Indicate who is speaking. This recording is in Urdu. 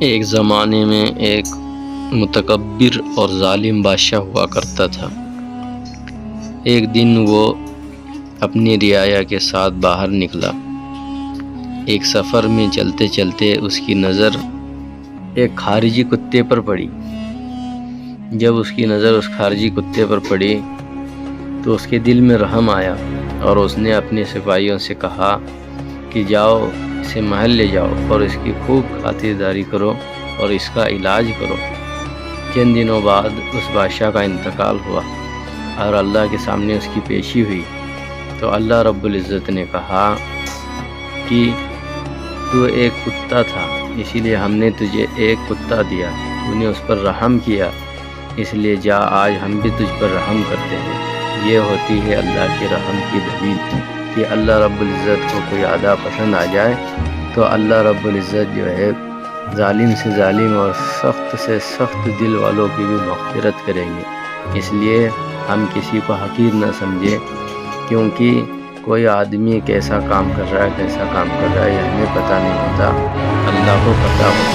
Speaker 1: ایک زمانے میں ایک متکبر اور ظالم بادشاہ ہوا کرتا تھا۔ ایک دن وہ اپنی رعایا کے ساتھ باہر نکلا۔ ایک سفر میں چلتے چلتے اس کی نظر ایک خارجی کتے پر پڑی۔ جب اس کی نظر اس خارجی کتے پر پڑی تو اس کے دل میں رحم آیا اور اس نے اپنے سپاہیوں سے کہا کہ جاؤ اسے محل لے جاؤ اور اس کی خوب خاطرداری کرو اور اس کا علاج کرو۔ چند دنوں بعد اس بادشاہ کا انتقال ہوا اور اللہ کے سامنے اس کی پیشی ہوئی تو اللہ رب العزت نے کہا کہ تو ایک کتا تھا، اسی لیے ہم نے تجھے ایک کتا دیا، تو نے اس پر رحم کیا، اس لیے جا آج ہم بھی تجھ پر رحم کرتے ہیں۔ یہ ہوتی ہے اللہ کے رحم کی دلیل کہ اللہ رب العزت کو کوئی ادا پسند آ جائے تو اللہ رب العزت جو ہے ظالم سے ظالم اور سخت سے سخت دل والوں کی بھی مغفرت کریں گے۔ اس لیے ہم کسی کو حقیر نہ سمجھیں، کیونکہ کوئی آدمی کیسا کام کر رہا ہے کیسا کام کر رہا ہے یہ ہمیں پتہ نہیں ہوتا، اللہ کو پتہ ہوتا ہے۔